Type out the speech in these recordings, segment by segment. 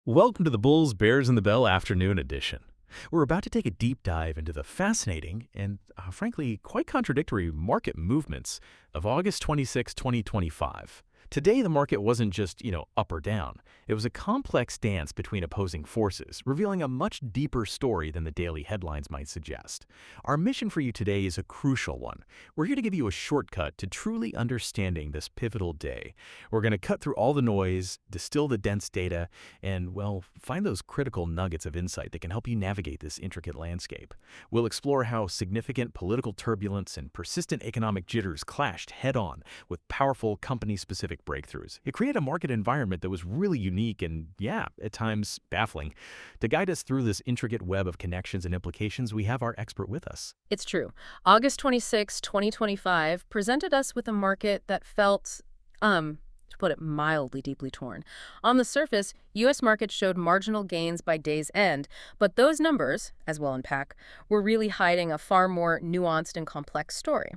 Welcome to the Bulls, Bears, and the Bell Afternoon Edition. We're about to take a deep dive into the fascinating and, frankly, quite contradictory market movements of August 26, 2025. Today, the market wasn't just, up or down. It was a complex dance between opposing forces, revealing a much deeper story than the daily headlines might suggest. Our mission for you today is a crucial one. We're here to give you a shortcut to truly understanding this pivotal day. We're going to cut through all the noise, distill the dense data, and, find those critical nuggets of insight that can help you navigate this intricate landscape. We'll explore how significant political turbulence and persistent economic jitters clashed head-on with powerful company-specific breakthroughs. It created a market environment that was really unique and, at times baffling. To guide us through this intricate web of connections and implications, we have our expert with us. It's true. August 26, 2025 presented us with a market that felt, to put it mildly, deeply torn. On the surface, U.S. markets showed marginal gains by day's end, but those numbers, as we'll unpack, were really hiding a far more nuanced and complex story.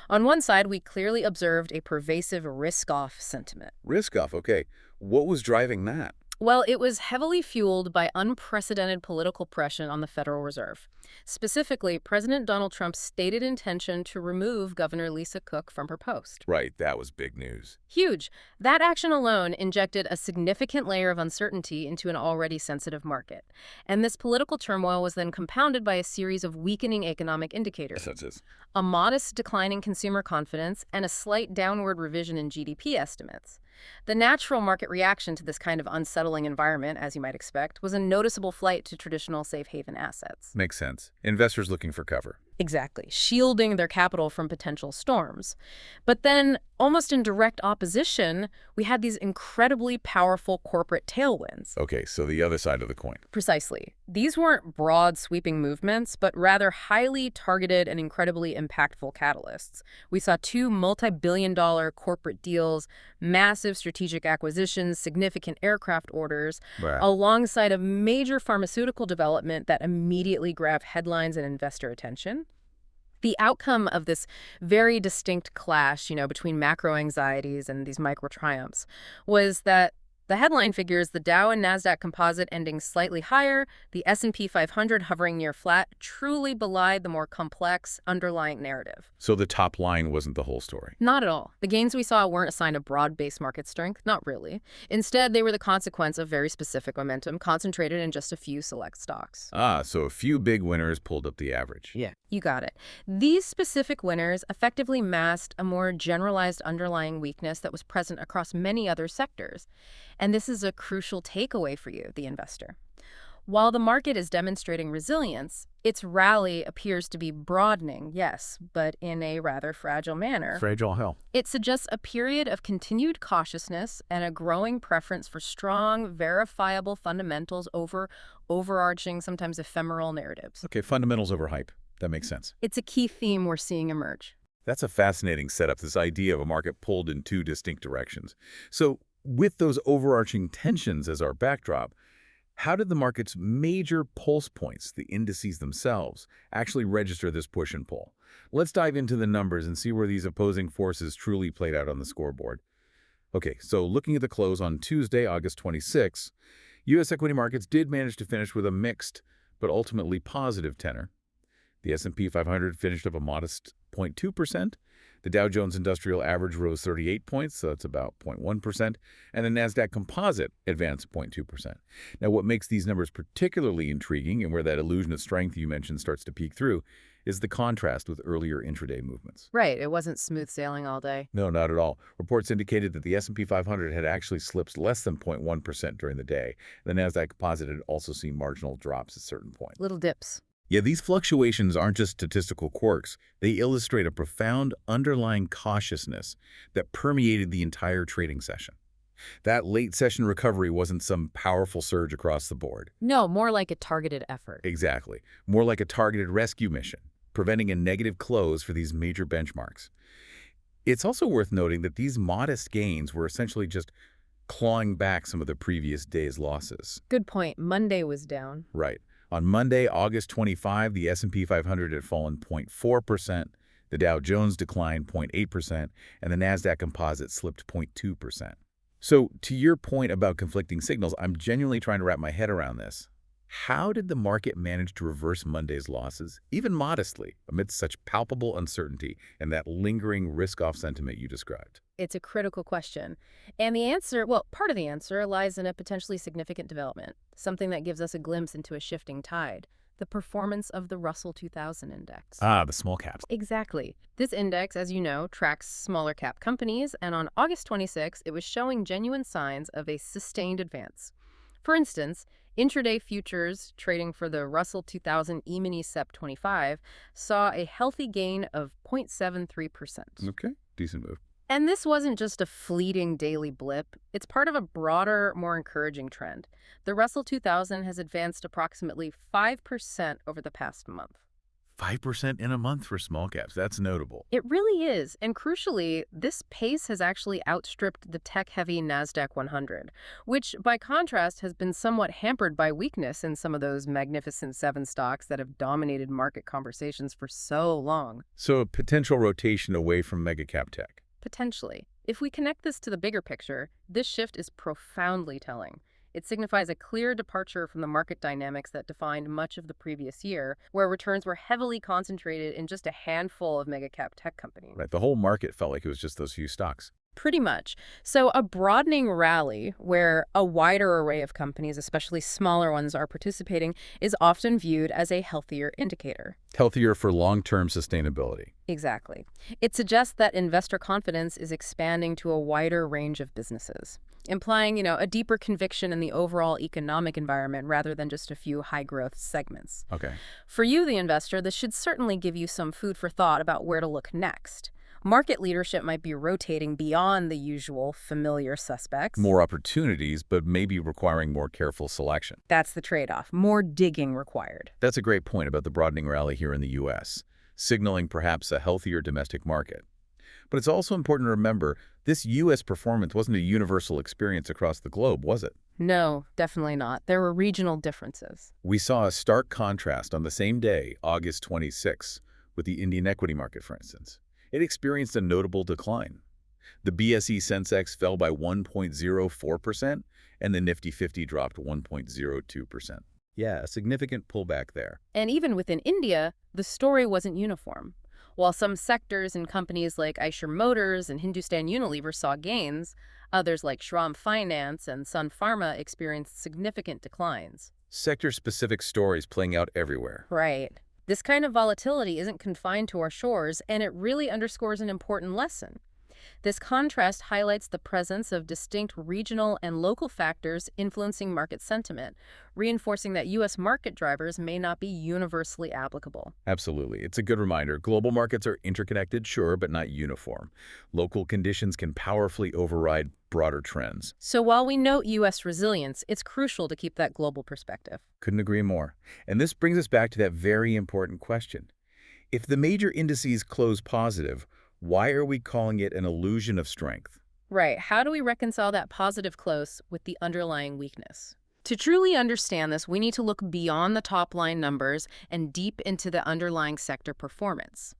On one side, we clearly observed a pervasive risk-off sentiment. Risk-off, okay. What was driving that? Well, it was heavily fueled by unprecedented political pressure on the Federal Reserve. Specifically, President Donald Trump's stated intention to remove Governor Lisa Cook from her post. Right, that was big news. Huge. That action alone injected a significant layer of uncertainty into an already sensitive market. And this political turmoil was then compounded by a series of weakening economic indicators. Such as? A modest decline in consumer confidence and a slight downward revision in GDP estimates. The natural market reaction to this kind of unsettling environment, as you might expect, was a noticeable flight to traditional safe haven assets. Makes sense. Investors looking for cover. Exactly, shielding their capital from potential storms. But then, almost in direct opposition, we had these incredibly powerful corporate tailwinds. Okay, so the other side of the coin. Precisely. These weren't broad, sweeping movements, but rather highly targeted and incredibly impactful catalysts. We saw two multi-billion-dollar corporate deals, massive strategic acquisitions, significant aircraft orders, Right. alongside a major pharmaceutical development that immediately grabbed headlines and investor attention. The outcome of this very distinct clash, between macro anxieties and these micro triumphs was that the headline figures, the Dow and NASDAQ composite ending slightly higher, the S&P 500 hovering near flat, truly belied the more complex underlying narrative. So the top line wasn't the whole story. Not at all. The gains we saw weren't a sign of broad-based market strength, not really. Instead, they were the consequence of very specific momentum concentrated in just a few select stocks. So a few big winners pulled up the average. Yeah, you got it. These specific winners effectively masked a more generalized underlying weakness that was present across many other sectors. And this is a crucial takeaway for you, the investor. While the market is demonstrating resilience, its rally appears to be broadening, yes, but in a rather fragile manner. Fragile hell. It suggests a period of continued cautiousness and a growing preference for strong, verifiable fundamentals over overarching, sometimes ephemeral narratives. Okay, fundamentals over hype. That makes sense. It's a key theme we're seeing emerge. That's a fascinating setup, this idea of a market pulled in two distinct directions. So with those overarching tensions as our backdrop, how did the market's major pulse points, the indices themselves, actually register this push and pull? Let's dive into the numbers and see where these opposing forces truly played out on the scoreboard. Okay, so looking at the close on Tuesday, August 26, U.S. equity markets did manage to finish with a mixed but ultimately positive tenor. The S&P 500 finished up a modest 0.2%. The Dow Jones Industrial Average rose 38 points, so that's about 0.1%, and the NASDAQ Composite advanced 0.2%. Now, what makes these numbers particularly intriguing, and where that illusion of strength you mentioned starts to peek through, is the contrast with earlier intraday movements. Right, it wasn't smooth sailing all day. No, not at all. Reports indicated that the S&P 500 had actually slipped less than 0.1% during the day. The NASDAQ Composite had also seen marginal drops at certain points. Little dips. Yeah, these fluctuations aren't just statistical quirks. They illustrate a profound underlying cautiousness that permeated the entire trading session. That late session recovery wasn't some powerful surge across the board. No, more like a targeted effort. Exactly. More like a targeted rescue mission, preventing a negative close for these major benchmarks. It's also worth noting that these modest gains were essentially just clawing back some of the previous day's losses. Good point. Monday was down. Right. On Monday, August 25, the S&P 500 had fallen 0.4%, the Dow Jones declined 0.8%, and the NASDAQ Composite slipped 0.2%. So to your point about conflicting signals, I'm genuinely trying to wrap my head around this. How did the market manage to reverse Monday's losses, even modestly, amidst such palpable uncertainty and that lingering risk-off sentiment you described? It's a critical question. And the answer, well, part of the answer lies in a potentially significant development, something that gives us a glimpse into a shifting tide: the performance of the Russell 2000 index. Ah, the small caps. Exactly. This index, as you know, tracks smaller cap companies, and on August 26, it was showing genuine signs of a sustained advance. For instance, intraday futures trading for the Russell 2000 E-mini SEP 25 saw a healthy gain of 0.73%. Okay, decent move. And this wasn't just a fleeting daily blip. It's part of a broader, more encouraging trend. The Russell 2000 has advanced approximately 5% over the past month. 5% in a month for small caps. That's notable. It really is. And crucially, this pace has actually outstripped the tech-heavy NASDAQ 100, which, by contrast, has been somewhat hampered by weakness in some of those Magnificent Seven stocks that have dominated market conversations for so long. So a potential rotation away from mega cap tech. Potentially. If we connect this to the bigger picture, this shift is profoundly telling. It signifies a clear departure from the market dynamics that defined much of the previous year, where returns were heavily concentrated in just a handful of mega-cap tech companies. Right, the whole market felt like it was just those few stocks. Pretty much. So a broadening rally, where a wider array of companies, especially smaller ones, are participating, is often viewed as a healthier indicator. Healthier for long-term sustainability. Exactly. It suggests that investor confidence is expanding to a wider range of businesses, implying, a deeper conviction in the overall economic environment rather than just a few high-growth segments. Okay. For you, the investor, this should certainly give you some food for thought about where to look next. Market leadership might be rotating beyond the usual familiar suspects. More opportunities, but maybe requiring more careful selection. That's the trade-off. More digging required. That's a great point about the broadening rally here in the U.S., signaling perhaps a healthier domestic market. But it's also important to remember, this U.S. performance wasn't a universal experience across the globe, was it? No, definitely not. There were regional differences. We saw a stark contrast on the same day, August 26, with the Indian equity market, for instance. It experienced a notable decline. The BSE Sensex fell by 1.04%, and the Nifty 50 dropped 1.02%. Yeah, a significant pullback there. And even within India, the story wasn't uniform. While some sectors and companies like Eicher Motors and Hindustan Unilever saw gains, others like Shriram Finance and Sun Pharma experienced significant declines. Sector-specific stories playing out everywhere. Right. This kind of volatility isn't confined to our shores, and it really underscores an important lesson. This contrast highlights the presence of distinct regional and local factors influencing market sentiment, reinforcing that U.S. market drivers may not be universally applicable. Absolutely. It's a good reminder. Global markets are interconnected, sure, but not uniform. Local conditions can powerfully override broader trends. So while we note U.S. resilience, it's crucial to keep that global perspective. Couldn't agree more. And this brings us back to that very important question. If the major indices close positive, why are we calling it an illusion of strength? Right. How do we reconcile that positive close with the underlying weakness? To truly understand this, we need to look beyond the top-line numbers and deep into the underlying sector performance.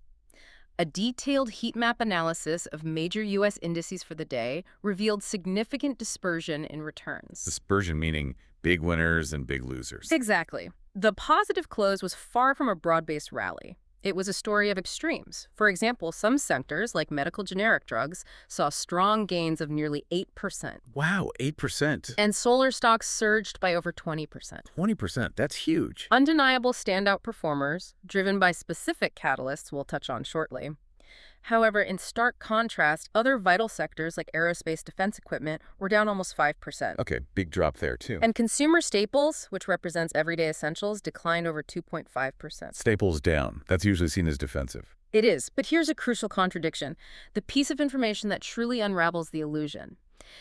A detailed heat map analysis of major U.S. indices for the day revealed significant dispersion in returns. Dispersion meaning big winners and big losers. Exactly. The positive close was far from a broad-based rally. It was a story of extremes. For example, some sectors, like medical generic drugs, saw strong gains of nearly 8%. Wow, 8%. And solar stocks surged by over 20%. 20%, that's huge. Undeniable standout performers, driven by specific catalysts we'll touch on shortly. However, in stark contrast, other vital sectors like aerospace defense equipment were down almost 5%. Okay, big drop there too. And consumer staples, which represents everyday essentials, declined over 2.5%. Staples down. That's usually seen as defensive. It is, but here's a crucial contradiction, the piece of information that truly unravels the illusion.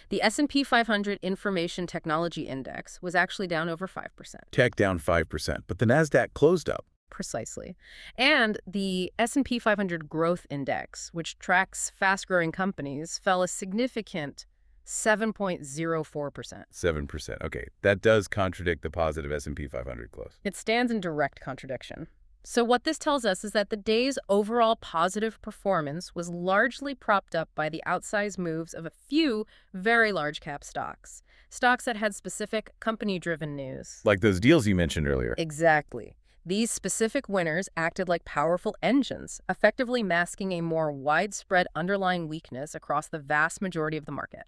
The S&P 500 Information Technology Index was actually down over 5%. Tech down 5%, but the NASDAQ closed up. Precisely. And the S&P 500 Growth Index, which tracks fast-growing companies, fell a significant 7.04%. 7%. Okay, that does contradict the positive S&P 500 close. It stands in direct contradiction. So what this tells us is that the day's overall positive performance was largely propped up by the outsized moves of a few very large cap stocks. Stocks that had specific company-driven news. Like those deals you mentioned earlier. Exactly. These specific winners acted like powerful engines, effectively masking a more widespread underlying weakness across the vast majority of the market.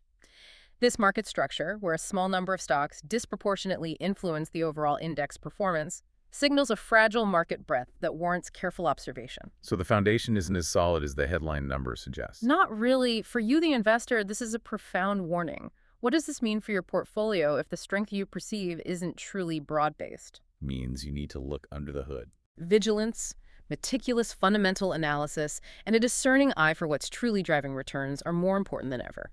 This market structure, where a small number of stocks disproportionately influence the overall index performance, signals a fragile market breadth that warrants careful observation. So the foundation isn't as solid as the headline numbers suggest. Not really. For you, the investor, this is a profound warning. What does this mean for your portfolio if the strength you perceive isn't truly broad-based? Means you need to look under the hood. Vigilance, meticulous fundamental analysis, and a discerning eye for what's truly driving returns are more important than ever.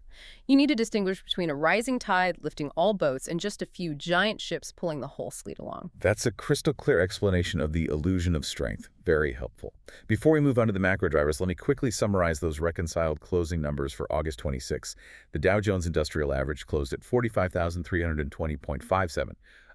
You need to distinguish between a rising tide lifting all boats and just a few giant ships pulling the whole fleet along. That's a crystal clear explanation of the illusion of strength. Very helpful. Before we move on to the macro drivers, let me quickly summarize those reconciled closing numbers for August 26. The Dow Jones Industrial Average closed at 45,320.57.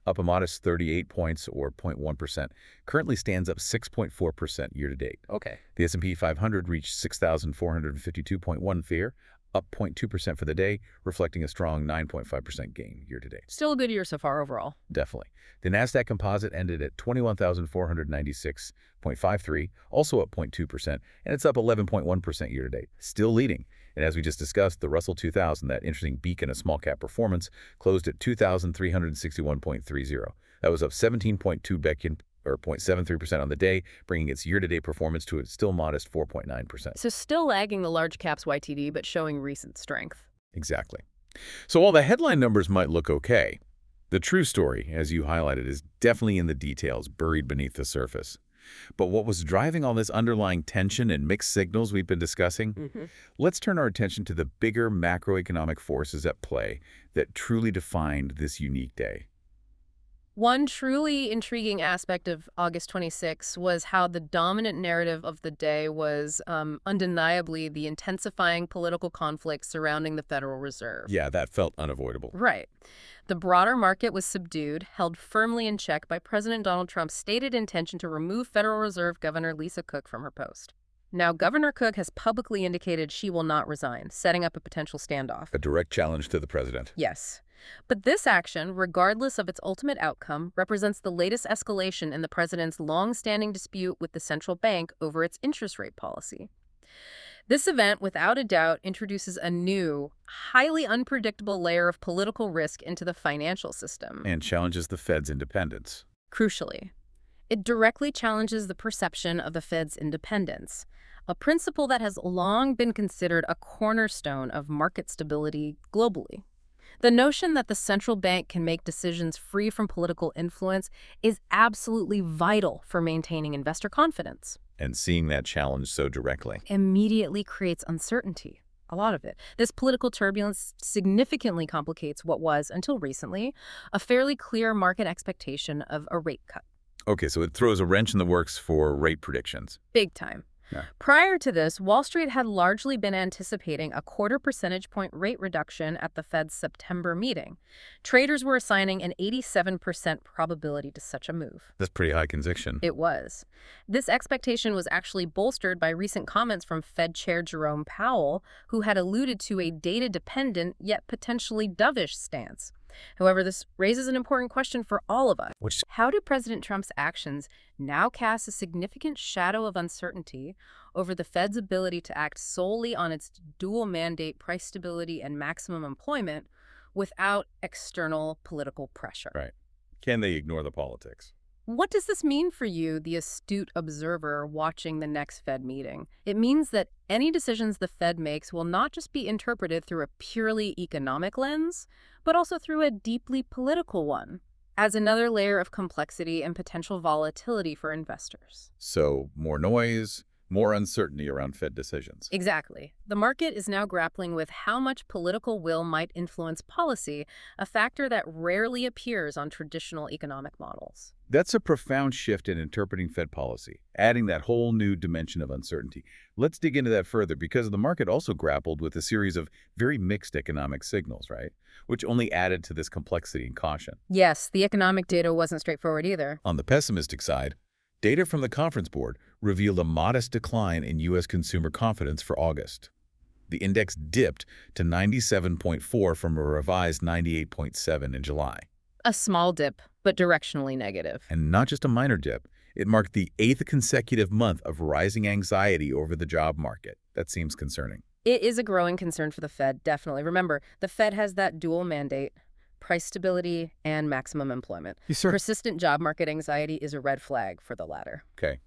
up a modest 38 points or 0.1%, currently stands up 6.4% year-to-date. Okay. The S&P 500 reached 6,452.1 fear, up 0.2% for the day, reflecting a strong 9.5% gain year-to-date. Still a good year so far overall. Definitely. The Nasdaq Composite ended at 21,496.53, also up 0.2%, and it's up 11.1% year-to-date, still leading. And as we just discussed, the Russell 2000, that interesting beacon of small-cap performance, closed at 2,361.30. That was up 17.2 Beckin, or 0.73% on the day, bringing its year-to-date performance to a still modest 4.9%. So still lagging the large caps YTD, but showing recent strength. Exactly. So while the headline numbers might look okay, the true story, as you highlighted, is definitely in the details buried beneath the surface. But what was driving all this underlying tension and mixed signals we've been discussing? Let's turn our attention to the bigger macroeconomic forces at play that truly defined this unique day. One truly intriguing aspect of August 26 was how the dominant narrative of the day was undeniably the intensifying political conflict surrounding the Federal Reserve. Yeah, that felt unavoidable. Right. The broader market was subdued, held firmly in check by President Donald Trump's stated intention to remove Federal Reserve Governor Lisa Cook from her post. Now, Governor Cook has publicly indicated she will not resign, setting up a potential standoff. A direct challenge to the president. Yes. But this action, regardless of its ultimate outcome, represents the latest escalation in the president's long-standing dispute with the central bank over its interest rate policy. This event, without a doubt, introduces a new, highly unpredictable layer of political risk into the financial system. And challenges the Fed's independence. Crucially, it directly challenges the perception of the Fed's independence, a principle that has long been considered a cornerstone of market stability globally. The notion that the central bank can make decisions free from political influence is absolutely vital for maintaining investor confidence. And seeing that challenge so directly Immediately creates uncertainty, a lot of it. This political turbulence significantly complicates what was, until recently, a fairly clear market expectation of a rate cut. Okay, so it throws a wrench in the works for rate predictions. Big time. Yeah. Prior to this, Wall Street had largely been anticipating a 0.25 percentage point rate reduction at the Fed's September meeting. Traders were assigning an 87% probability to such a move. That's pretty high conviction. It was. This expectation was actually bolstered by recent comments from Fed Chair Jerome Powell, who had alluded to a data-dependent yet potentially dovish stance. However, this raises an important question for all of us. How do President Trump's actions now cast a significant shadow of uncertainty over the Fed's ability to act solely on its dual mandate, price stability and maximum employment, without external political pressure? Right. Can they ignore the politics? What does this mean for you, the astute observer watching the next Fed meeting? It means that any decisions the Fed makes will not just be interpreted through a purely economic lens, but also through a deeply political one, adds another layer of complexity and potential volatility for investors. So more noise, more uncertainty around Fed decisions. Exactly. The market is now grappling with how much political will might influence policy, a factor that rarely appears on traditional economic models. That's a profound shift in interpreting Fed policy, adding that whole new dimension of uncertainty. Let's dig into that further, because the market also grappled with a series of very mixed economic signals, right? Which only added to this complexity and caution. Yes, the economic data wasn't straightforward either. On the pessimistic side, Data from the Conference Board revealed a modest decline in U.S. consumer confidence for August. The index dipped to 97.4 from a revised 98.7 in July. A small dip, but directionally negative. And not just a minor dip, it marked the 8th consecutive month of rising anxiety over the job market. That seems concerning. It is a growing concern for the Fed, definitely. Remember, the Fed has that dual mandate: price stability and maximum employment. Yes, sir. Persistent job market anxiety is a red flag for the latter. Okay.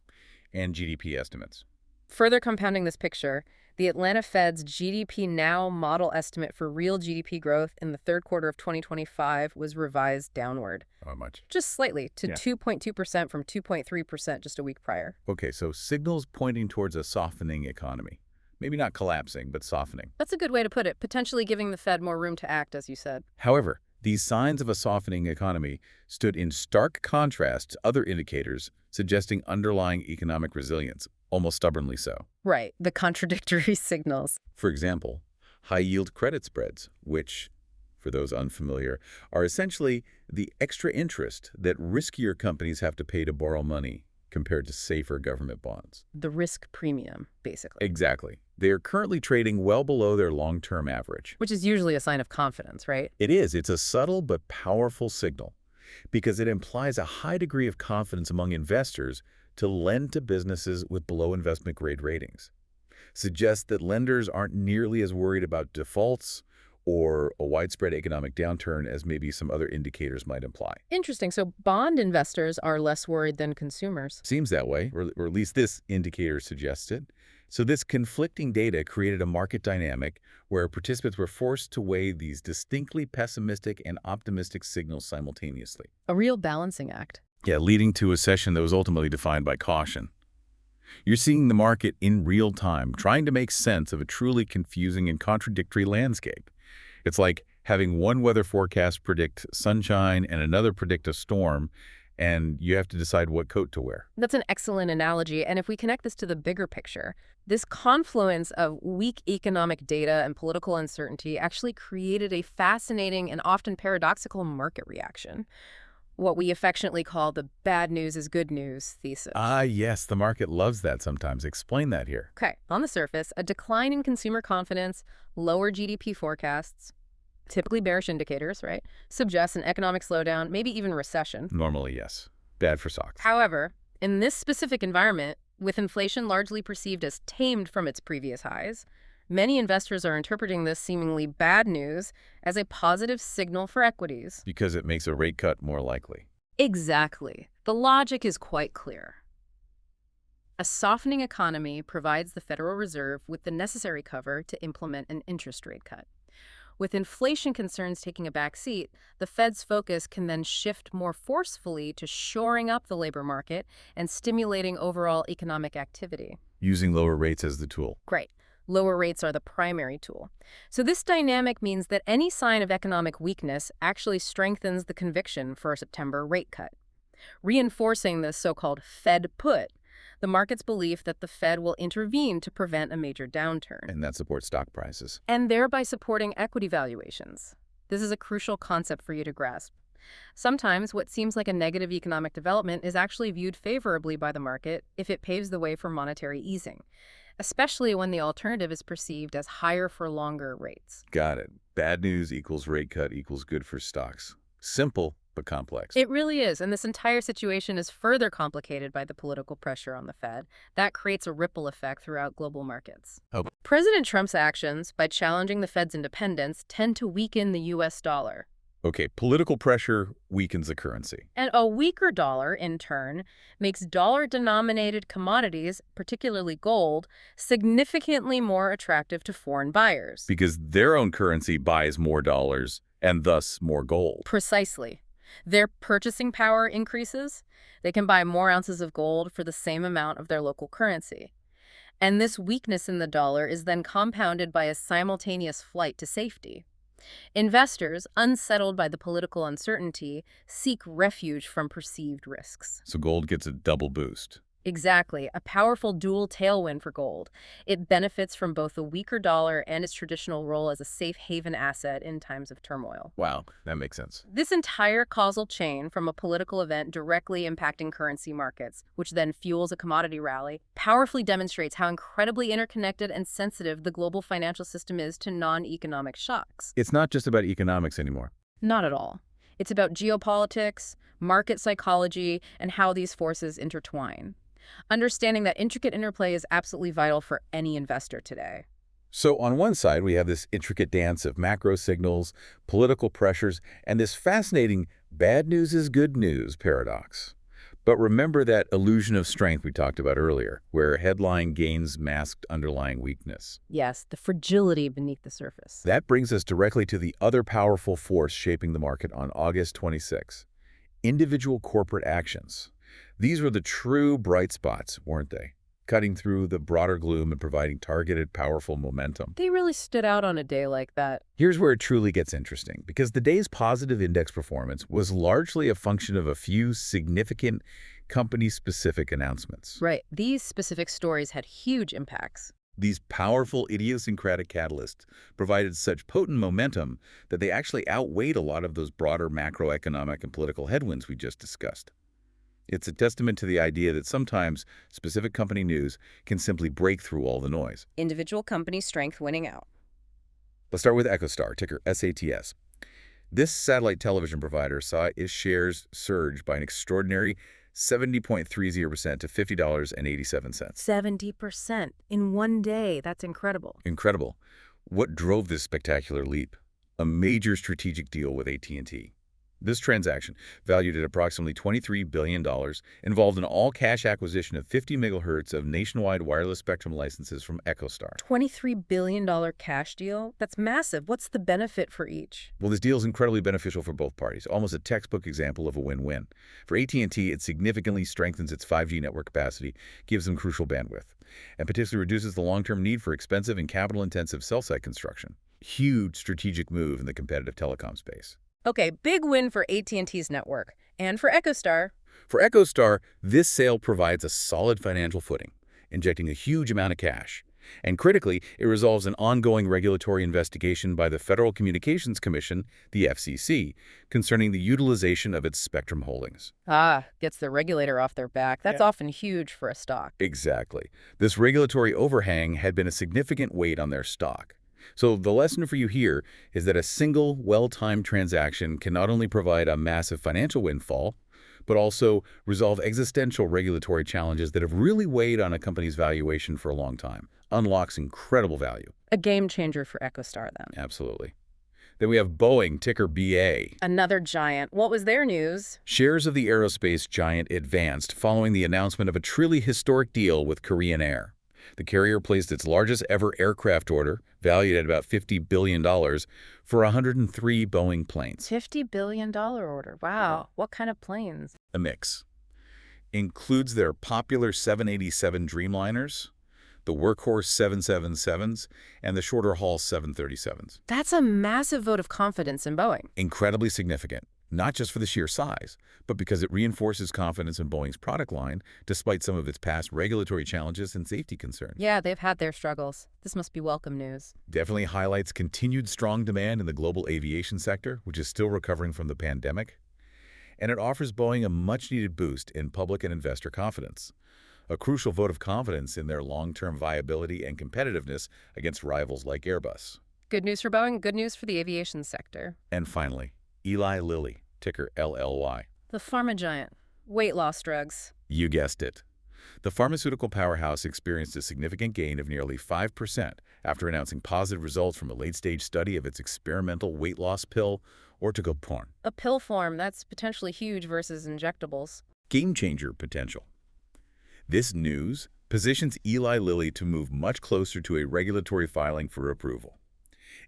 And GDP estimates. Further compounding this picture, the Atlanta Fed's GDP Now model estimate for real GDP growth in the third quarter of 2025 was revised downward. How much? Just slightly, to 2.2% from 2.3% just a week prior. Okay, so signals pointing towards a softening economy. Maybe not collapsing, but softening. That's a good way to put it, potentially giving the Fed more room to act, as you said. However, these signs of a softening economy stood in stark contrast to other indicators suggesting underlying economic resilience, almost stubbornly so. Right, the contradictory signals. For example, high-yield credit spreads, which, for those unfamiliar, are essentially the extra interest that riskier companies have to pay to borrow money compared to safer government bonds. The risk premium, basically. Exactly. They are currently trading well below their long-term average. Which is usually a sign of confidence, right? It is. It's a subtle but powerful signal because it implies a high degree of confidence among investors to lend to businesses with below investment grade ratings. Suggests that lenders aren't nearly as worried about defaults or a widespread economic downturn as maybe some other indicators might imply. Interesting. So bond investors are less worried than consumers. Seems that way, or at least this indicator suggests it. So this conflicting data created a market dynamic where participants were forced to weigh these distinctly pessimistic and optimistic signals simultaneously. A real balancing act. Yeah, leading to a session that was ultimately defined by caution. You're seeing the market in real time, trying to make sense of a truly confusing and contradictory landscape. It's like having one weather forecast predict sunshine and another predict a storm, and you have to decide what coat to wear. That's an excellent analogy. And if we connect this to the bigger picture, this confluence of weak economic data and political uncertainty actually created a fascinating and often paradoxical market reaction. What we affectionately call the bad news is good news thesis. Ah, yes, the market loves that sometimes. Explain that here. Okay, on the surface, a decline in consumer confidence, lower GDP forecasts, typically bearish indicators, right, suggests an economic slowdown, maybe even recession. Normally, yes. Bad for stocks. However, in this specific environment, with inflation largely perceived as tamed from its previous highs, many investors are interpreting this seemingly bad news as a positive signal for equities. Because it makes a rate cut more likely. Exactly. The logic is quite clear. A softening economy provides the Federal Reserve with the necessary cover to implement an interest rate cut. With inflation concerns taking a back seat, the Fed's focus can then shift more forcefully to shoring up the labor market and stimulating overall economic activity. Using lower rates as the tool. Great. Lower rates are the primary tool. So this dynamic means that any sign of economic weakness actually strengthens the conviction for a September rate cut, reinforcing the so-called Fed put, the market's belief that the Fed will intervene to prevent a major downturn. And that supports stock prices. And thereby supporting equity valuations. This is a crucial concept for you to grasp. Sometimes what seems like a negative economic development is actually viewed favorably by the market if it paves the way for monetary easing, especially when the alternative is perceived as higher for longer rates. Got it. Bad news equals rate cut equals good for stocks. Simple, but complex. It really is, and this entire situation is further complicated by the political pressure on the Fed. That creates a ripple effect throughout global markets. Oh. President Trump's actions, by challenging the Fed's independence, tend to weaken the U.S. dollar. Okay, political pressure weakens the currency. And a weaker dollar, in turn, makes dollar-denominated commodities, particularly gold, significantly more attractive to foreign buyers. Because their own currency buys more dollars and thus more gold. Precisely. Their purchasing power increases. They can buy more ounces of gold for the same amount of their local currency. And this weakness in the dollar is then compounded by a simultaneous flight to safety. Investors, unsettled by the political uncertainty, seek refuge from perceived risks. So gold gets a double boost. Exactly, a powerful dual tailwind for gold. It benefits from both the weaker dollar and its traditional role as a safe haven asset in times of turmoil. Wow, that makes sense. This entire causal chain, from a political event directly impacting currency markets, which then fuels a commodity rally, powerfully demonstrates how incredibly interconnected and sensitive the global financial system is to non-economic shocks. It's not just about economics anymore. Not at all. It's about geopolitics, market psychology, and how these forces intertwine. Understanding that intricate interplay is absolutely vital for any investor today. So on one side, we have this intricate dance of macro signals, political pressures, and this fascinating bad news is good news paradox. But remember that illusion of strength we talked about earlier, where headline gains masked underlying weakness. Yes, the fragility beneath the surface. That brings us directly to the other powerful force shaping the market on August 26. Individual corporate actions. These were the true bright spots, weren't they? Cutting through the broader gloom and providing targeted, powerful momentum. They really stood out on a day like that. Here's where it truly gets interesting, because the day's positive index performance was largely a function of a few significant company-specific announcements. Right. These specific stories had huge impacts. These powerful idiosyncratic catalysts provided such potent momentum that they actually outweighed a lot of those broader macroeconomic and political headwinds we just discussed. It's a testament to the idea that sometimes specific company news can simply break through all the noise. Individual company strength winning out. Let's start with EchoStar, ticker SATS. This satellite television provider saw its shares surge by an extraordinary 70.30% to $50.87. 70% in one day. That's incredible. Incredible. What drove this spectacular leap? A major strategic deal with AT&T. This transaction, valued at approximately $23 billion, involved an all-cash acquisition of 50 megahertz of nationwide wireless spectrum licenses from EchoStar. $23 billion cash deal? That's massive. What's the benefit for each? Well, this deal is incredibly beneficial for both parties, almost a textbook example of a win-win. For AT&T, it significantly strengthens its 5G network capacity, gives them crucial bandwidth, and potentially reduces the long-term need for expensive and capital-intensive cell site construction. Huge strategic move in the competitive telecom space. Okay, big win for AT&T's network. And for EchoStar. For EchoStar, this sale provides a solid financial footing, injecting a huge amount of cash. And critically, it resolves an ongoing regulatory investigation by the Federal Communications Commission, the FCC, concerning the utilization of its spectrum holdings. Gets the regulator off their back. That's often huge for a stock. Exactly. This regulatory overhang had been a significant weight on their stock. So the lesson for you here is that a single, well-timed transaction can not only provide a massive financial windfall, but also resolve existential regulatory challenges that have really weighed on a company's valuation for a long time. Unlocks incredible value. A game changer for EchoStar, then. Absolutely. Then we have Boeing, ticker BA. Another giant. What was their news? Shares of the aerospace giant advanced following the announcement of a truly historic deal with Korean Air. The carrier placed its largest ever aircraft order, valued at about $50 billion, for 103 Boeing planes. $50 billion order. Wow. What kind of planes? A mix. Includes their popular 787 Dreamliners, the workhorse 777s, and the shorter-haul 737s. That's a massive vote of confidence in Boeing. Incredibly significant, not just for the sheer size, but because it reinforces confidence in Boeing's product line, despite some of its past regulatory challenges and safety concerns. Yeah, they've had their struggles. This must be welcome news. Definitely highlights continued strong demand in the global aviation sector, which is still recovering from the pandemic. And it offers Boeing a much-needed boost in public and investor confidence. A crucial vote of confidence in their long-term viability and competitiveness against rivals like Airbus. Good news for Boeing, good news for the aviation sector. And finally, Eli Lilly, ticker LLY. The pharma giant. Weight loss drugs. You guessed it. The pharmaceutical powerhouse experienced a significant gain of nearly 5% after announcing positive results from a late-stage study of its experimental weight loss pill, ortigoporn. A pill form, that's potentially huge versus injectables. Game-changer potential. This news positions Eli Lilly to move much closer to a regulatory filing for approval,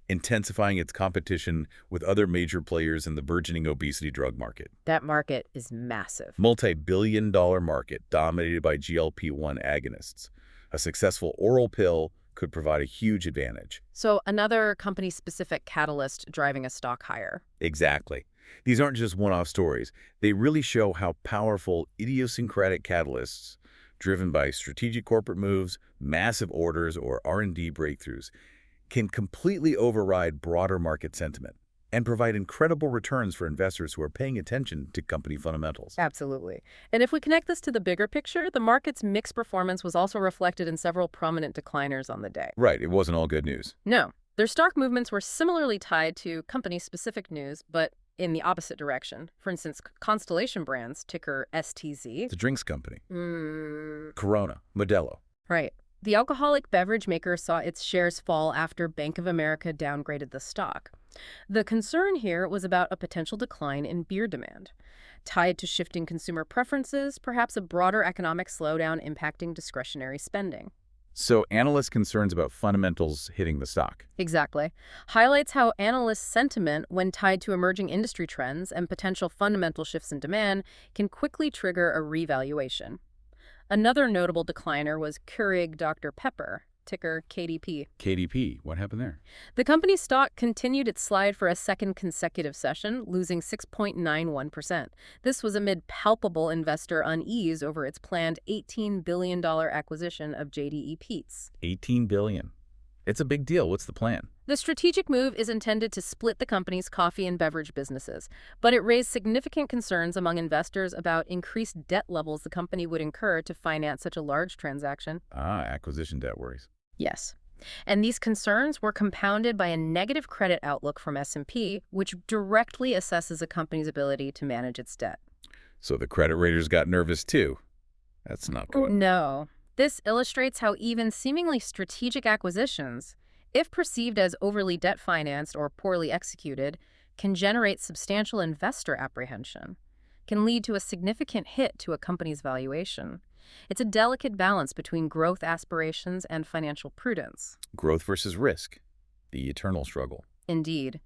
intensifying its competition with other major players in the burgeoning obesity drug market. That market is massive. Multi-billion-dollar market dominated by GLP-1 agonists. A successful oral pill could provide a huge advantage. So another company-specific catalyst driving a stock higher. Exactly. These aren't just one-off stories. They really show how powerful idiosyncratic catalysts driven by strategic corporate moves, massive orders, or R&D breakthroughs, can completely override broader market sentiment and provide incredible returns for investors who are paying attention to company fundamentals. Absolutely. And if we connect this to the bigger picture, the market's mixed performance was also reflected in several prominent decliners on the day. Right, it wasn't all good news. No, their stock movements were similarly tied to company-specific news, but in the opposite direction. For instance, Constellation Brands, ticker STZ. It's a drinks company. Mm, Corona, Modelo. right. The alcoholic beverage maker saw its shares fall after Bank of America downgraded the stock. The concern here was about a potential decline in beer demand, tied to shifting consumer preferences, perhaps a broader economic slowdown impacting discretionary spending. So analysts' concerns about fundamentals hitting the stock. Exactly. Highlights how analysts' sentiment, when tied to emerging industry trends and potential fundamental shifts in demand, can quickly trigger a revaluation. Another notable decliner was Keurig Dr. Pepper, ticker KDP. KDP, what happened there? The company's stock continued its slide for a second consecutive session, losing 6.91%. This was amid palpable investor unease over its planned $18 billion acquisition of JDE Peet's. $18 billion. It's a big deal. What's the plan? The strategic move is intended to split the company's coffee and beverage businesses, but it raised significant concerns among investors about increased debt levels the company would incur to finance such a large transaction. Acquisition debt worries. Yes. And these concerns were compounded by a negative credit outlook from S&P, which directly assesses a company's ability to manage its debt. So the credit raters got nervous too. That's not good. No. This illustrates how even seemingly strategic acquisitions, if perceived as overly debt-financed or poorly executed, can generate substantial investor apprehension, can lead to a significant hit to a company's valuation. It's a delicate balance between growth aspirations and financial prudence. Growth versus risk, the eternal struggle. Indeed.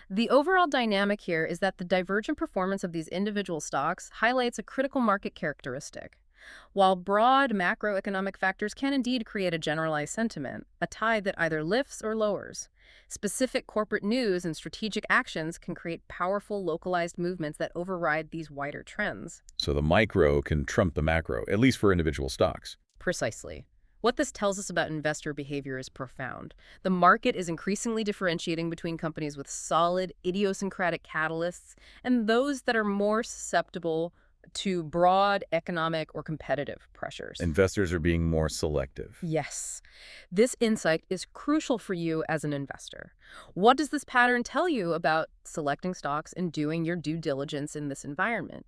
The overall dynamic here is that the divergent performance of these individual stocks highlights a critical market characteristic. While broad macroeconomic factors can indeed create a generalized sentiment, a tide that either lifts or lowers, specific corporate news and strategic actions can create powerful localized movements that override these wider trends. So the micro can trump the macro, at least for individual stocks. Precisely. What this tells us about investor behavior is profound. The market is increasingly differentiating between companies with solid, idiosyncratic catalysts and those that are more susceptible to broad economic or competitive pressures. Investors are being more selective. Yes. This insight is crucial for you as an investor. What does this pattern tell you about selecting stocks and doing your due diligence in this environment?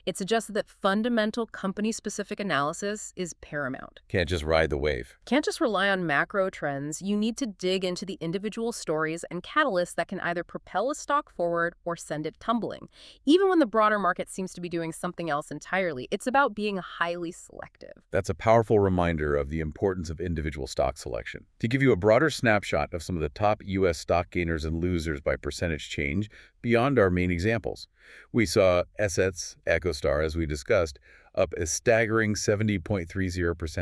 It suggests that fundamental company-specific analysis is paramount. Can't just ride the wave. Can't just rely on macro trends. You need to dig into the individual stories and catalysts that can either propel a stock forward or send it tumbling. Even when the broader market seems to be doing something else entirely, it's about being highly selective. That's a powerful reminder of the importance of individual stock selection. To give you a broader snapshot of some of the top U.S. stock gainers and losers by percentage change beyond our main examples, we saw assets, EchoStar, as we discussed, up a staggering 70.30%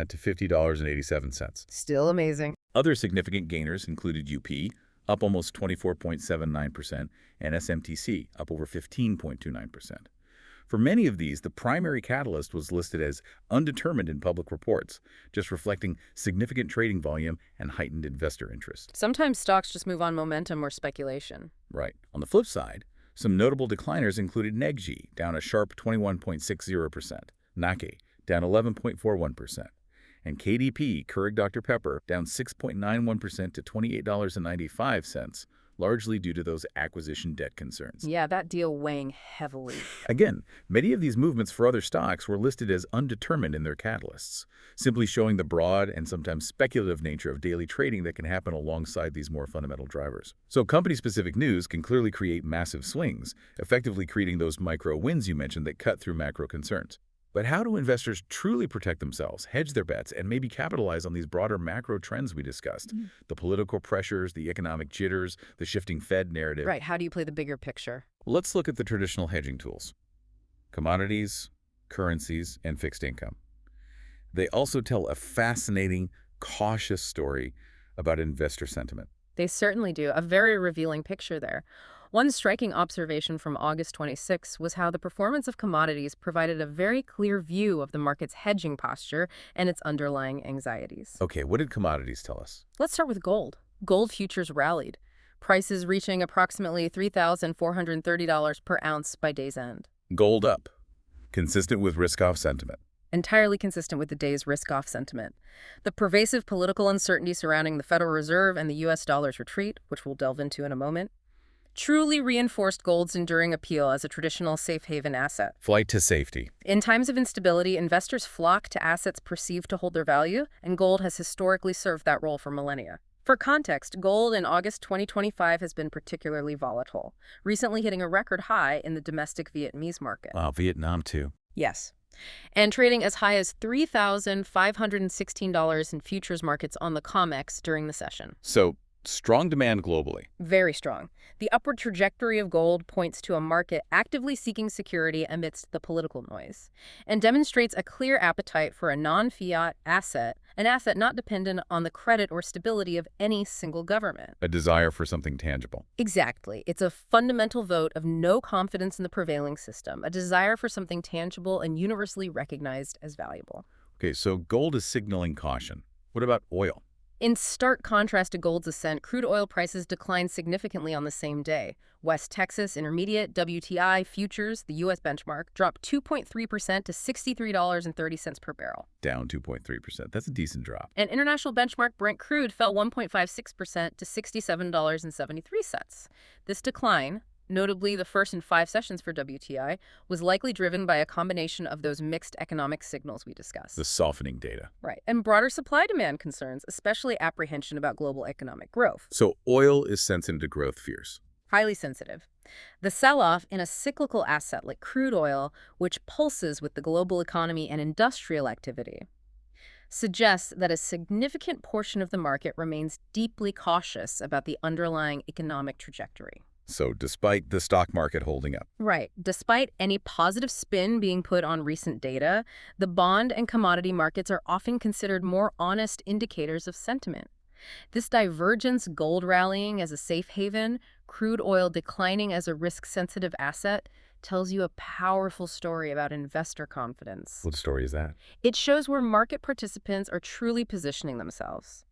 to $50.87. Still amazing. Other significant gainers included UP, up almost 24.79%, and SMTC, up over 15.29%. For many of these, the primary catalyst was listed as undetermined in public reports, just reflecting significant trading volume and heightened investor interest. Sometimes stocks just move on momentum or speculation. Right. On the flip side, some notable decliners included NEGG, down a sharp 21.60%, NAKE, down 11.41%, and KDP, Keurig Dr. Pepper, down 6.91% to $28.95, largely due to those acquisition debt concerns. Yeah, that deal weighing heavily. Again, many of these movements for other stocks were listed as undetermined in their catalysts, simply showing the broad and sometimes speculative nature of daily trading that can happen alongside these more fundamental drivers. So company-specific news can clearly create massive swings, effectively creating those micro wins you mentioned that cut through macro concerns. But how do investors truly protect themselves, hedge their bets, and maybe capitalize on these broader macro trends we discussed? The political pressures, the economic jitters, the shifting Fed narrative. Right, how do you play the bigger picture? Let's look at the traditional hedging tools: commodities, currencies, and fixed income. They also tell a fascinating, cautious story about investor sentiment. They certainly do. A very revealing picture there. One striking observation from August 26 was how the performance of commodities provided a very clear view of the market's hedging posture and its underlying anxieties. Okay, what did commodities tell us? Let's start with gold. Gold futures rallied, prices reaching approximately $3,430 per ounce by day's end. Gold up, consistent with risk-off sentiment. Entirely consistent with the day's risk-off sentiment. The pervasive political uncertainty surrounding the Federal Reserve and the U.S. dollar's retreat, which we'll delve into in a moment, truly reinforced gold's enduring appeal as a traditional safe haven asset. Flight to safety. In times of instability, investors flock to assets perceived to hold their value, and gold has historically served that role for millennia. For context, gold in August 2025 has been particularly volatile, recently hitting a record high in the domestic Vietnamese market. Wow, Vietnam too. Yes. And trading as high as $3,516 in futures markets on the COMEX during the session. So, strong demand globally. Very strong. The upward trajectory of gold points to a market actively seeking security amidst the political noise, and demonstrates a clear appetite for a non-fiat asset, an asset not dependent on the credit or stability of any single government. A desire for something tangible. Exactly. It's a fundamental vote of no confidence in the prevailing system, a desire for something tangible and universally recognized as valuable. Okay, so gold is signaling caution. What about oil? In stark contrast to gold's ascent, crude oil prices declined significantly on the same day. West Texas Intermediate, WTI, futures, the U.S. benchmark, dropped 2.3% to $63.30 per barrel. Down 2.3%. That's a decent drop. And international benchmark Brent crude fell 1.56% to $67.73. This decline, notably the first in 5 sessions for WTI, was likely driven by a combination of those mixed economic signals we discussed. The softening data. Right, and broader supply-demand concerns, especially apprehension about global economic growth. So oil is sensitive to growth fears. Highly sensitive. The sell-off in a cyclical asset like crude oil, which pulses with the global economy and industrial activity, suggests that a significant portion of the market remains deeply cautious about the underlying economic trajectory. So despite the stock market holding up. Right. Despite any positive spin being put on recent data, the bond and commodity markets are often considered more honest indicators of sentiment. This divergence, gold rallying as a safe haven, crude oil declining as a risk-sensitive asset, tells you a powerful story about investor confidence. What story is that? It shows where market participants are truly positioning themselves.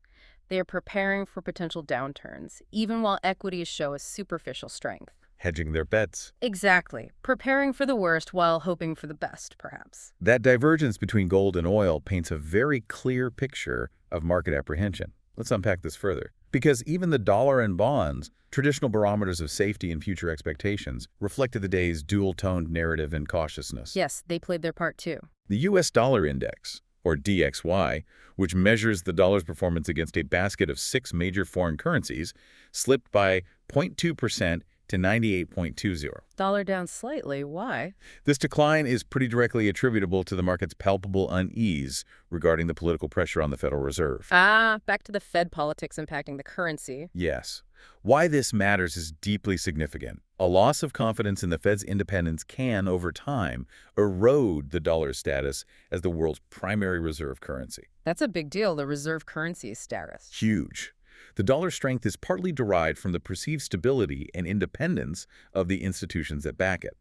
They are preparing for potential downturns, even while equities show a superficial strength. Hedging their bets. Exactly. Preparing for the worst while hoping for the best, perhaps. That divergence between gold and oil paints a very clear picture of market apprehension. Let's unpack this further. Because even the dollar and bonds, traditional barometers of safety and future expectations, reflected the day's dual-toned narrative and cautiousness. Yes, they played their part too. The U.S. dollar index, or DXY, which measures the dollar's performance against a basket of 6 major foreign currencies, slipped by 0.2% to 98.20. Dollar down slightly. Why? This decline is pretty directly attributable to the market's palpable unease regarding the political pressure on the Federal Reserve. Back to the Fed politics impacting the currency. Yes. Why this matters is deeply significant. A loss of confidence in the Fed's independence can, over time, erode the dollar's status as the world's primary reserve currency. That's a big deal, the reserve currency status. Huge. The dollar's strength is partly derived from the perceived stability and independence of the institutions that back it.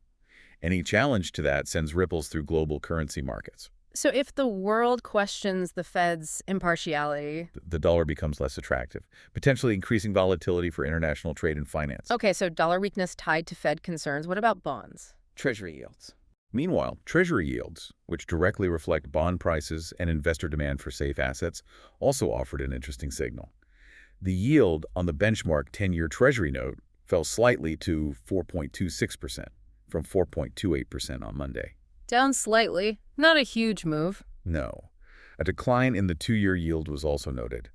Any challenge to that sends ripples through global currency markets. So if the world questions the Fed's impartiality... The dollar becomes less attractive, potentially increasing volatility for international trade and finance. Okay, so dollar weakness tied to Fed concerns. What about bonds? Treasury yields. Meanwhile, Treasury yields, which directly reflect bond prices and investor demand for safe assets, also offered an interesting signal. The yield on the benchmark 10-year Treasury note fell slightly to 4.26% from 4.28% on Monday. Down slightly. Not a huge move. No. A decline in the 2-year yield was also noted.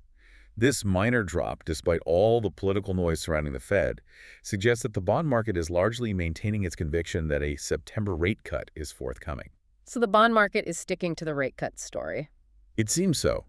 This minor drop, despite all the political noise surrounding the Fed, suggests that the bond market is largely maintaining its conviction that a September rate cut is forthcoming. So the bond market is sticking to the rate cut story. It seems so.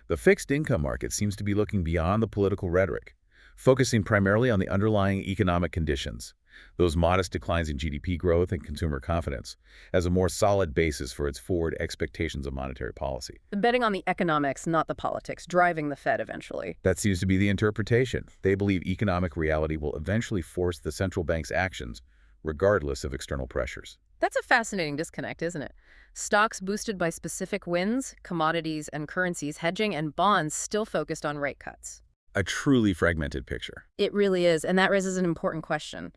The fixed income market seems to be looking beyond the political rhetoric, focusing primarily on the underlying economic conditions. those modest declines in GDP growth and consumer confidence, as a more solid basis for its forward expectations of monetary policy. Betting on the economics, not the politics, driving the Fed eventually. That seems to be the interpretation. They believe economic reality will eventually force the central bank's actions, regardless of external pressures. That's a fascinating disconnect, isn't it? Stocks boosted by specific wins, commodities and currencies hedging, and bonds still focused on rate cuts. A truly fragmented picture. It really is, and that raises an important question.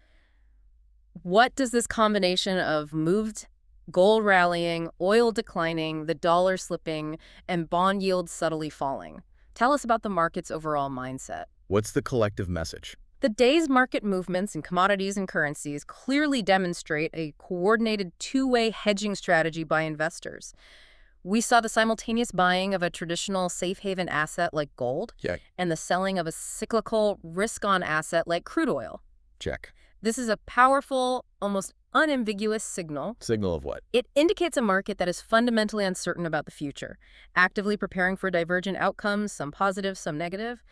What does this combination of moved gold rallying, oil declining, the dollar slipping, and bond yields subtly falling tell us about the market's overall mindset? What's the collective message? The day's market movements in commodities and currencies clearly demonstrate a coordinated two-way hedging strategy by investors. We saw the simultaneous buying of a traditional safe haven asset like gold and the selling of a cyclical risk-on asset like crude oil. Check. This is a powerful, almost unambiguous signal. Signal of what? It indicates a market that is fundamentally uncertain about the future, actively preparing for divergent outcomes, some positive, some negative.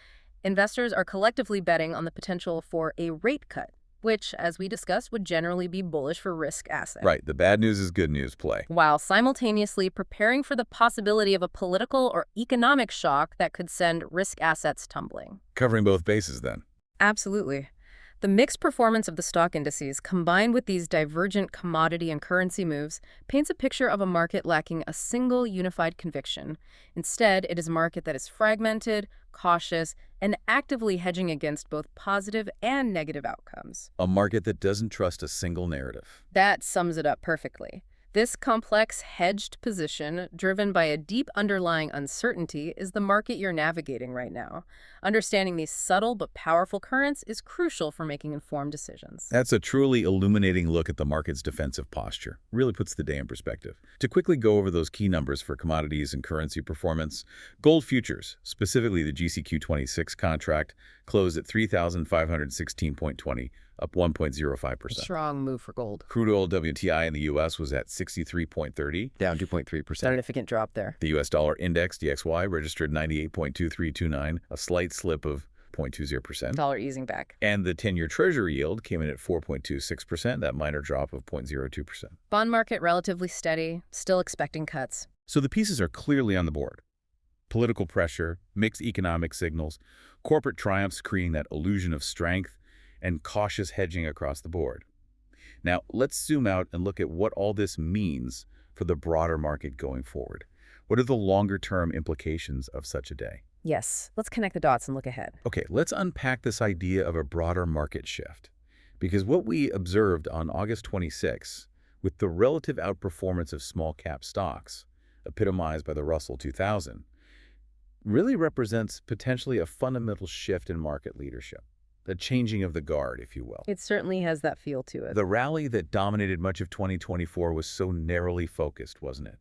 Investors are collectively betting on the potential for a rate cut, which, as we discussed, would generally be bullish for risk assets. Right, the bad news is good news play. While simultaneously preparing for the possibility of a political or economic shock that could send risk assets tumbling. Covering both bases, then. Absolutely. The mixed performance of the stock indices, combined with these divergent commodity and currency moves, paints a picture of a market lacking a single unified conviction. Instead, it is a market that is fragmented, cautious, and actively hedging against both positive and negative outcomes. A market that doesn't trust a single narrative. That sums it up perfectly. This complex, hedged position, driven by a deep underlying uncertainty, is the market you're navigating right now. Understanding these subtle but powerful currents is crucial for making informed decisions. That's a truly illuminating look at the market's defensive posture. Really puts the day in perspective. To quickly go over those key numbers for commodities and currency performance, gold futures, specifically the GCQ26 contract, closed at 3,516.20, up 1.05%. Strong move for gold. Crude oil WTI in the U.S. was at 63.30, down 2.3%. Significant drop there. The U.S. dollar index, DXY, registered 98.2329, a slight slip of 0.20%. Dollar easing back. And the 10-year Treasury yield came in at 4.26%, that minor drop of 0.02%. Bond market relatively steady, still expecting cuts. So the pieces are clearly on the board. Political pressure, mixed economic signals, corporate triumphs creating that illusion of strength, and cautious hedging across the board. Now, let's zoom out and look at what all this means for the broader market going forward. What are the longer-term implications of such a day? Yes, let's connect the dots and look ahead. Okay, let's unpack this idea of a broader market shift. Because what we observed on August 26, with the relative outperformance of small-cap stocks, epitomized by the Russell 2000, really represents potentially a fundamental shift in market leadership. The changing of the guard, if you will. It certainly has that feel to it. The rally that dominated much of 2024 was so narrowly focused, wasn't it?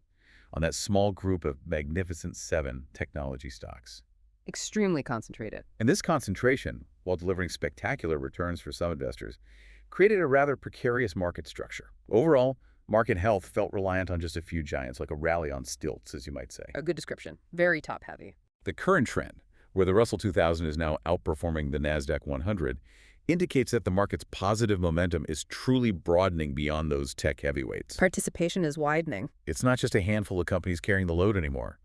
On that small group of Magnificent Seven technology stocks. Extremely concentrated. And this concentration, while delivering spectacular returns for some investors, created a rather precarious market structure. Overall, market health felt reliant on just a few giants, like a rally on stilts, as you might say. A good description. Very top-heavy. The current trend, where the Russell 2000 is now outperforming the NASDAQ 100, indicates that the market's positive momentum is truly broadening beyond those tech heavyweights. Participation is widening. It's not just a handful of companies carrying the load anymore.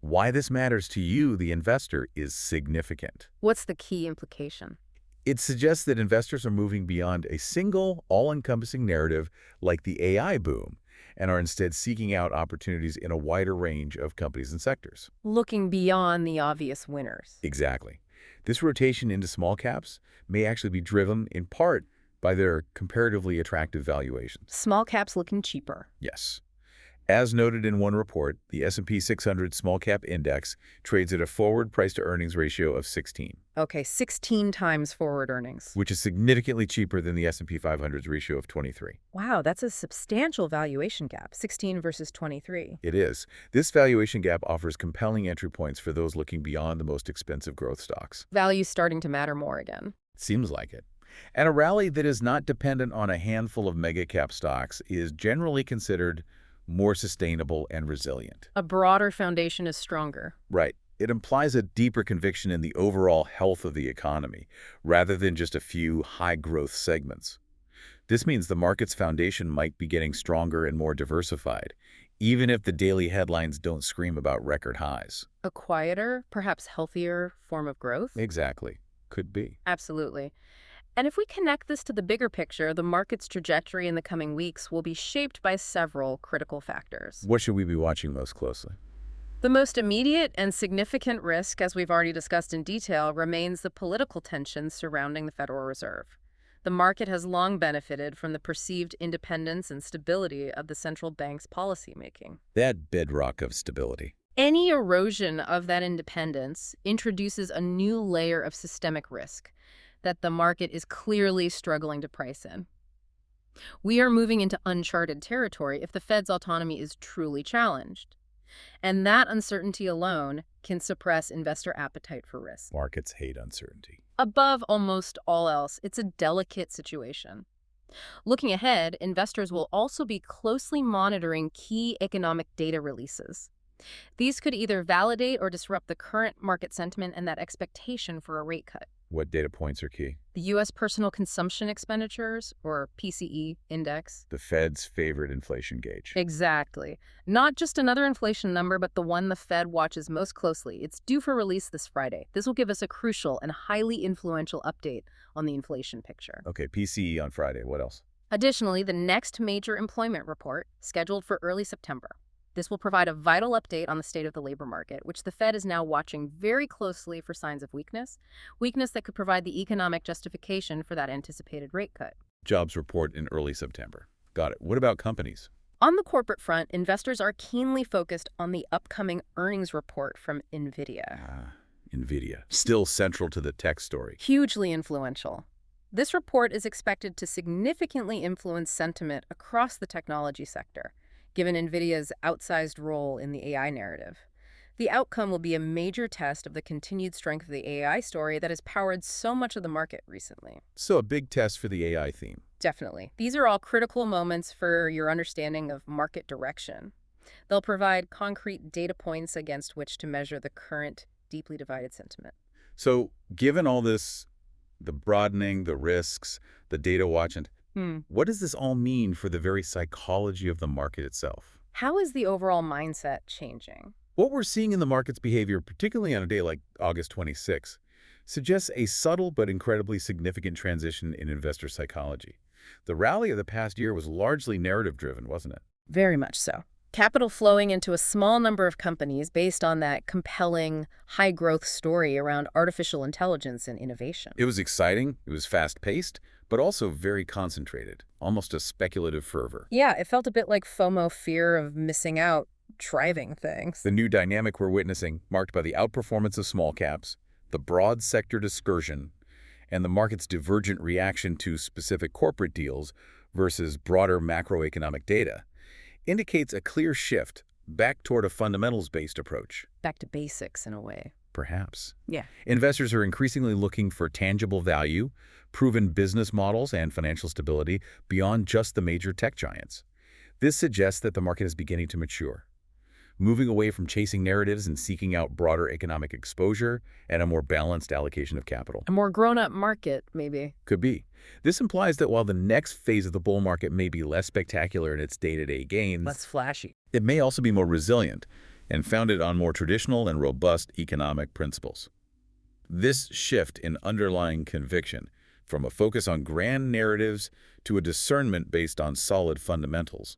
Why this matters to you, the investor, is significant. What's the key implication? It suggests that investors are moving beyond a single, all-encompassing narrative like the AI boom, and are instead seeking out opportunities in a wider range of companies and sectors. Looking beyond the obvious winners. Exactly. This rotation into small caps may actually be driven in part by their comparatively attractive valuations. Small caps looking cheaper. Yes. As noted in one report, the S&P 600 Small Cap Index trades at a forward price-to-earnings ratio of 16. Okay, 16 times forward earnings. Which is significantly cheaper than the S&P 500's ratio of 23. Wow, that's a substantial valuation gap, 16 versus 23. It is. This valuation gap offers compelling entry points for those looking beyond the most expensive growth stocks. Value's starting to matter more again. Seems like it. And a rally that is not dependent on a handful of mega-cap stocks is generally considered more sustainable and resilient. A broader foundation is stronger. Right. It implies a deeper conviction in the overall health of the economy, rather than just a few high-growth segments. This means the market's foundation might be getting stronger and more diversified, even if the daily headlines don't scream about record highs. A quieter, perhaps healthier form of growth? Exactly. Could be. Absolutely. And if we connect this to the bigger picture, the market's trajectory in the coming weeks will be shaped by several critical factors. What should we be watching most closely? The most immediate and significant risk, as we've already discussed in detail, remains the political tensions surrounding the Federal Reserve. The market has long benefited from the perceived independence and stability of the central bank's policymaking. That bedrock of stability. Any erosion of that independence introduces a new layer of systemic risk that the market is clearly struggling to price in. We are moving into uncharted territory if the Fed's autonomy is truly challenged. And that uncertainty alone can suppress investor appetite for risk. Markets hate uncertainty. Above almost all else, it's a delicate situation. Looking ahead, investors will also be closely monitoring key economic data releases. These could either validate or disrupt the current market sentiment and that expectation for a rate cut. What data points are key? The U.S. Personal Consumption Expenditures, or PCE, index. The Fed's favorite inflation gauge. Exactly. Not just another inflation number, but the one the Fed watches most closely. It's due for release this Friday. This will give us a crucial and highly influential update on the inflation picture. Okay, PCE on Friday. What else? Additionally, the next major employment report, scheduled for early September. This will provide a vital update on the state of the labor market, which the Fed is now watching very closely for signs of weakness that could provide the economic justification for that anticipated rate cut. Jobs report in early September. Got it. What about companies? On the corporate front, investors are keenly focused on the upcoming earnings report from NVIDIA. NVIDIA. Still central to the tech story. Hugely influential. This report is expected to significantly influence sentiment across the technology sector, given NVIDIA's outsized role in the AI narrative. The outcome will be a major test of the continued strength of the AI story that has powered so much of the market recently. So a big test for the AI theme. Definitely. These are all critical moments for your understanding of market direction. They'll provide concrete data points against which to measure the current deeply divided sentiment. So given all this, the broadening, the risks, the data watch, and what does this all mean for the very psychology of the market itself? How is the overall mindset changing? What we're seeing in the market's behavior, particularly on a day like August 26, suggests a subtle but incredibly significant transition in investor psychology. The rally of the past year was largely narrative-driven, wasn't it? Very much so. Capital flowing into a small number of companies based on that compelling, high-growth story around artificial intelligence and innovation. It was exciting, it was fast-paced, but also very concentrated, almost a speculative fervor. Yeah, it felt a bit like FOMO, fear of missing out, driving things. The new dynamic we're witnessing, marked by the outperformance of small caps, the broad sector dispersion, and the market's divergent reaction to specific corporate deals versus broader macroeconomic data, indicates a clear shift back toward a fundamentals-based approach. Back to basics in a way. Perhaps. Yeah. Investors are increasingly looking for tangible value, proven business models, and financial stability beyond just the major tech giants. This suggests that the market is beginning to mature, moving away from chasing narratives and seeking out broader economic exposure and a more balanced allocation of capital. A more grown-up market, maybe. Could be. This implies that while the next phase of the bull market may be less spectacular in its day-to-day gains, Less flashy. it may also be more resilient and founded on more traditional and robust economic principles. This shift in underlying conviction, from a focus on grand narratives to a discernment based on solid fundamentals,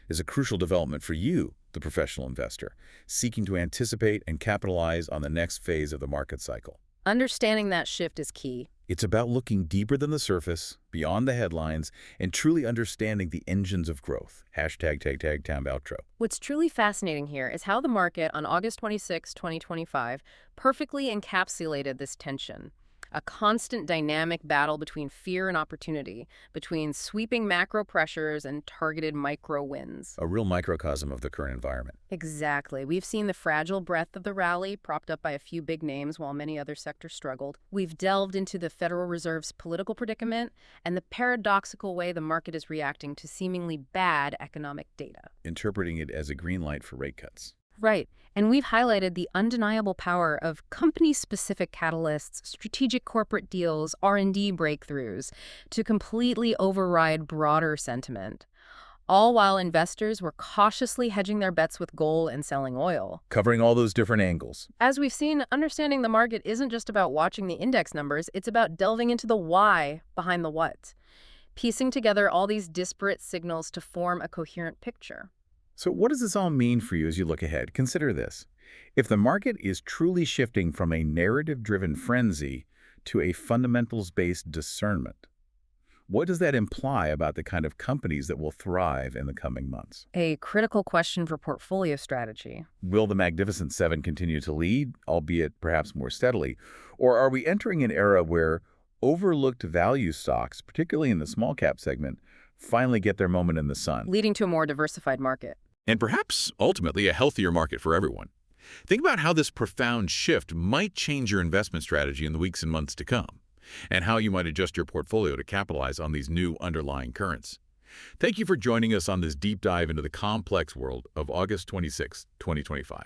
is a crucial development for you, the professional investor, seeking to anticipate and capitalize on the next phase of the market cycle. Understanding that shift is key. It's about looking deeper than the surface, beyond the headlines, and truly understanding the engines of growth. Hashtag time outro. What's truly fascinating here is how the market on August 26, 2025, perfectly encapsulated this tension. A constant dynamic battle between fear and opportunity, between sweeping macro pressures and targeted micro wins. A real microcosm of the current environment. Exactly. We've seen the fragile breadth of the rally, propped up by a few big names while many other sectors struggled. We've delved into the Federal Reserve's political predicament and the paradoxical way the market is reacting to seemingly bad economic data. Interpreting it as a green light for rate cuts. Right. And we've highlighted the undeniable power of company-specific catalysts, strategic corporate deals, R&D breakthroughs to completely override broader sentiment, all while investors were cautiously hedging their bets with gold and selling oil. Covering all those different angles. As we've seen, understanding the market isn't just about watching the index numbers, it's about delving into the why behind the what, piecing together all these disparate signals to form a coherent picture. So what does this all mean for you as you look ahead? Consider this. If the market is truly shifting from a narrative-driven frenzy to a fundamentals-based discernment, what does that imply about the kind of companies that will thrive in the coming months? A critical question for portfolio strategy. Will the Magnificent Seven continue to lead, albeit perhaps more steadily? Or are we entering an era where overlooked value stocks, particularly in the small cap segment, finally get their moment in the sun? Leading to a more diversified market. And perhaps, ultimately, a healthier market for everyone. Think about how this profound shift might change your investment strategy in the weeks and months to come, and how you might adjust your portfolio to capitalize on these new underlying currents. Thank you for joining us on this deep dive into the complex world of August 26, 2025.